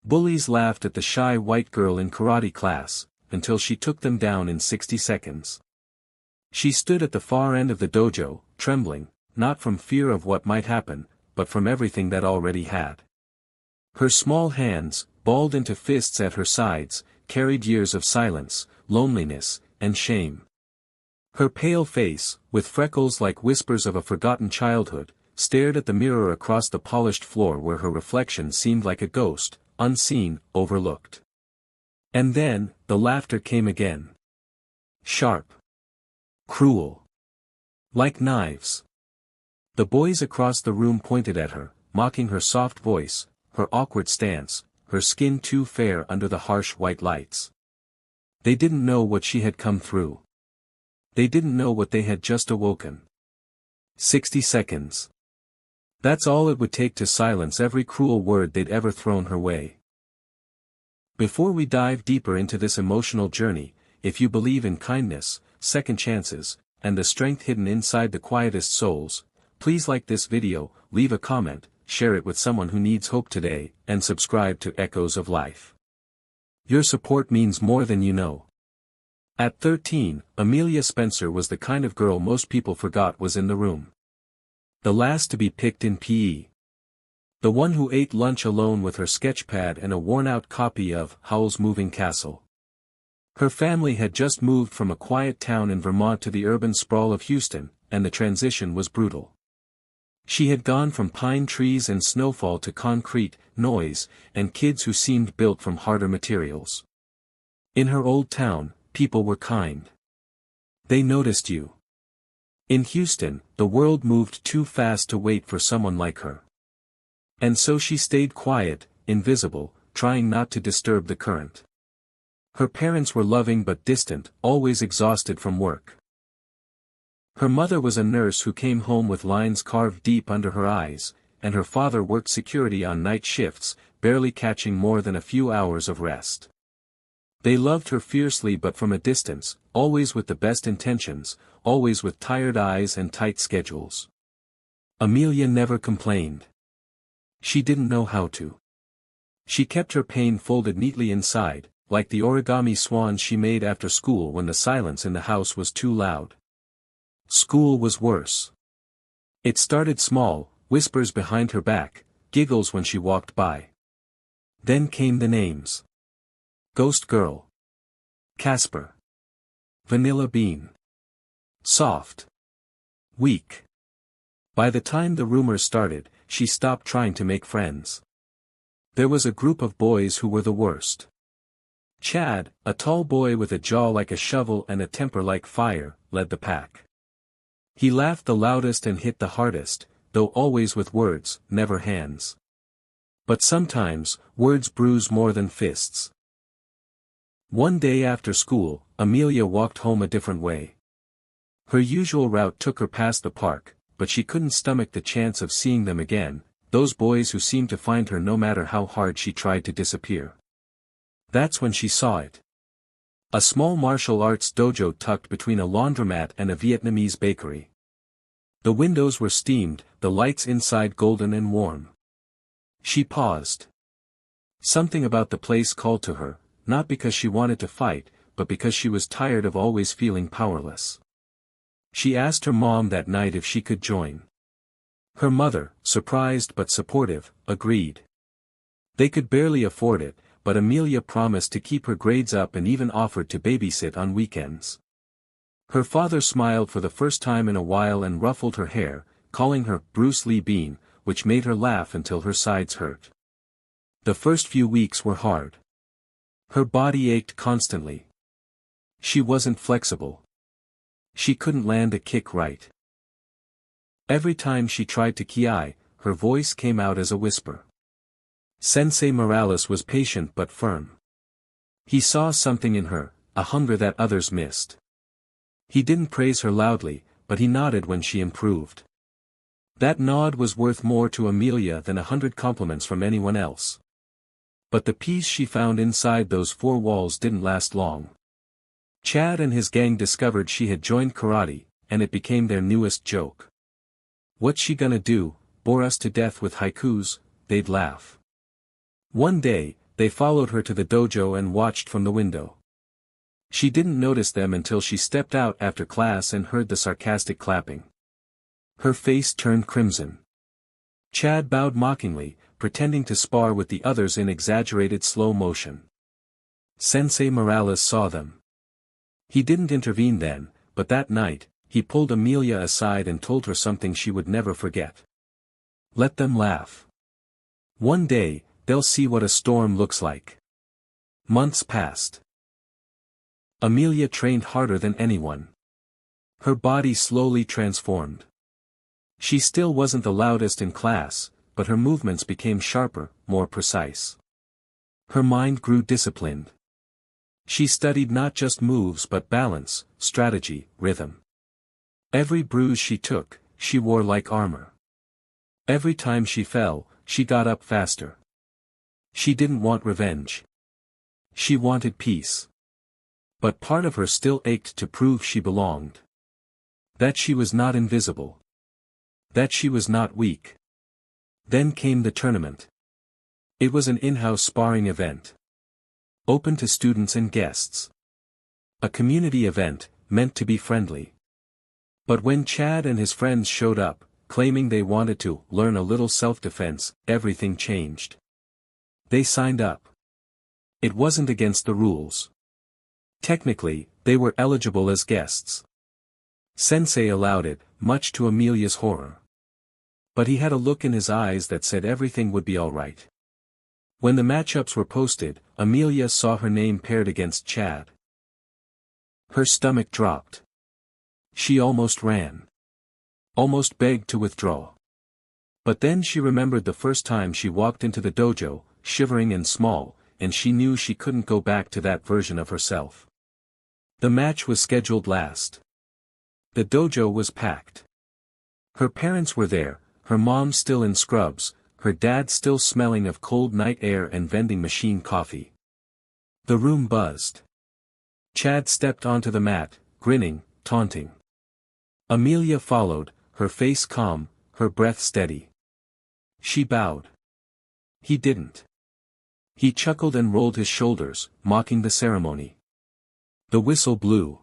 Bullies laughed at the shy white girl in karate class, until she took them down in 60 seconds. She stood at the far end of the dojo, trembling, not from fear of what might happen, but from everything that already had. Her small hands, balled into fists at her sides, carried years of silence, loneliness, and shame. Her pale face, with freckles like whispers of a forgotten childhood, stared at the mirror across the polished floor where her reflection seemed like a ghost, unseen, overlooked. And then, the laughter came again. Sharp. Cruel. Like knives. The boys across the room pointed at her, mocking her soft voice, her awkward stance, her skin too fair under the harsh white lights. They didn't know what she had come through. They didn't know what they had just awoken. 60 seconds. That's all it would take to silence every cruel word they'd ever thrown her way. Before we dive deeper into this emotional journey, if you believe in kindness, second chances, and the strength hidden inside the quietest souls, please like this video, leave a comment, share it with someone who needs hope today, and subscribe to Echoes of Life. Your support means more than you know. At 13, Amelia Spencer was the kind of girl most people forgot was in the room. The last to be picked in PE. The one who ate lunch alone with her sketchpad and a worn-out copy of Howl's Moving Castle. Her family had just moved from a quiet town in Vermont to the urban sprawl of Houston, and the transition was brutal. She had gone from pine trees and snowfall to concrete, noise, and kids who seemed built from harder materials. In her old town, people were kind. They noticed you. In Houston, the world moved too fast to wait for someone like her. And so she stayed quiet, invisible, trying not to disturb the current. Her parents were loving but distant, always exhausted from work. Her mother was a nurse who came home with lines carved deep under her eyes, and her father worked security on night shifts, barely catching more than a few hours of rest. They loved her fiercely but from a distance, always with the best intentions, always with tired eyes and tight schedules. Amelia never complained. She didn't know how to. She kept her pain folded neatly inside, like the origami swans she made after school when the silence in the house was too loud. School was worse. It started small, whispers behind her back, giggles when she walked by. Then came the names. Ghost Girl. Casper. Vanilla Bean. Soft. Weak. By the time the rumors started, she stopped trying to make friends. There was a group of boys who were the worst. Chad, a tall boy with a jaw like a shovel and a temper like fire, led the pack. He laughed the loudest and hit the hardest, though always with words, never hands. But sometimes, words bruise more than fists. One day after school, Amelia walked home a different way. Her usual route took her past the park, but she couldn't stomach the chance of seeing them again, those boys who seemed to find her no matter how hard she tried to disappear. That's when she saw it. A small martial arts dojo tucked between a laundromat and a Vietnamese bakery. The windows were steamed, the lights inside golden and warm. She paused. Something about the place called to her, not because she wanted to fight, but because she was tired of always feeling powerless. She asked her mom that night if she could join. Her mother, surprised but supportive, agreed. They could barely afford it, but Amelia promised to keep her grades up and even offered to babysit on weekends. Her father smiled for the first time in a while and ruffled her hair, calling her Bruce Lee Bean, which made her laugh until her sides hurt. The first few weeks were hard. Her body ached constantly. She wasn't flexible. She couldn't land a kick right. Every time she tried to ki, her voice came out as a whisper. Sensei Morales was patient but firm. He saw something in her, a hunger that others missed. He didn't praise her loudly, but he nodded when she improved. That nod was worth more to Amelia than 100 compliments from anyone else. But the peace she found inside those four walls didn't last long. Chad and his gang discovered she had joined karate, and it became their newest joke. "What's she gonna do, bore us to death with haikus?" they'd laugh. One day, they followed her to the dojo and watched from the window. She didn't notice them until she stepped out after class and heard the sarcastic clapping. Her face turned crimson. Chad bowed mockingly, pretending to spar with the others in exaggerated slow motion. Sensei Morales saw them. He didn't intervene then, but that night, he pulled Amelia aside and told her something she would never forget. Let them laugh. One day, they'll see what a storm looks like. Months passed. Amelia trained harder than anyone. Her body slowly transformed. She still wasn't the loudest in class, but her movements became sharper, more precise. Her mind grew disciplined. She studied not just moves but balance, strategy, rhythm. Every bruise she took, she wore like armor. Every time she fell, she got up faster. She didn't want revenge. She wanted peace. But part of her still ached to prove she belonged. That she was not invisible. That she was not weak. Then came the tournament. It was an in-house sparring event. Open to students and guests. A community event, meant to be friendly. But when Chad and his friends showed up, claiming they wanted to learn a little self-defense, everything changed. They signed up. It wasn't against the rules. Technically, they were eligible as guests. Sensei allowed it, much to Amelia's horror. But he had a look in his eyes that said everything would be all right. When the matchups were posted, Amelia saw her name paired against Chad. Her stomach dropped. She almost ran. Almost begged to withdraw. But then she remembered the first time she walked into the dojo, shivering and small, and she knew she couldn't go back to that version of herself. The match was scheduled last. The dojo was packed. Her parents were there, her mom still in scrubs, her dad still smelling of cold night air and vending machine coffee. The room buzzed. Chad stepped onto the mat, grinning, taunting. Amelia followed, her face calm, her breath steady. She bowed. He didn't. He chuckled and rolled his shoulders, mocking the ceremony. The whistle blew.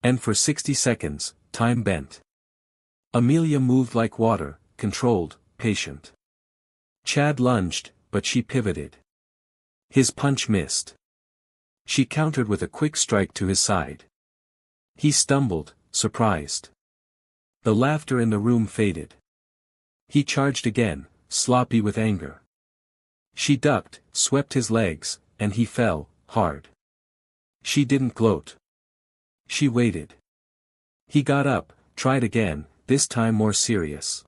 And for 60 seconds, time bent. Amelia moved like water, controlled, patient. Chad lunged, but she pivoted. His punch missed. She countered with a quick strike to his side. He stumbled, surprised. The laughter in the room faded. He charged again, sloppy with anger. She ducked, swept his legs, and he fell, hard. She didn't gloat. She waited. He got up, tried again, this time more serious.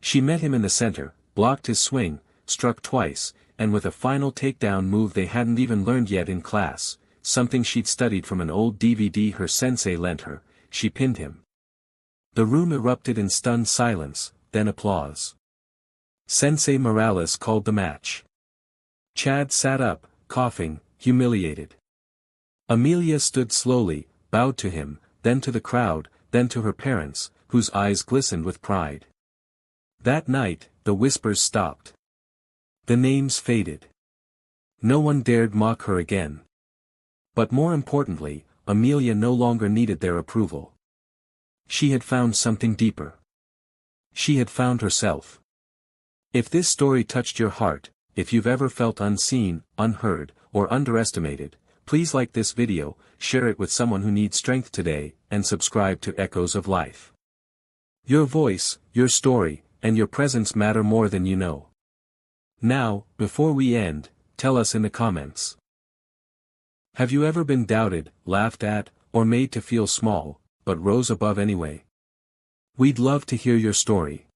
She met him in the center, blocked his swing, struck twice, and with a final takedown move they hadn't even learned yet in class, something she'd studied from an old DVD her sensei lent her, she pinned him. The room erupted in stunned silence, then applause. Sensei Morales called the match. Chad sat up, coughing, humiliated. Amelia stood slowly, bowed to him, then to the crowd, then to her parents, whose eyes glistened with pride. That night, the whispers stopped. The names faded. No one dared mock her again. But more importantly, Amelia no longer needed their approval. She had found something deeper. She had found herself. If this story touched your heart, if you've ever felt unseen, unheard, or underestimated, please like this video, share it with someone who needs strength today, and subscribe to Echoes of Life. Your voice, your story, and your presence matter more than you know. Now, before we end, tell us in the comments. Have you ever been doubted, laughed at, or made to feel small, but rose above anyway? We'd love to hear your story.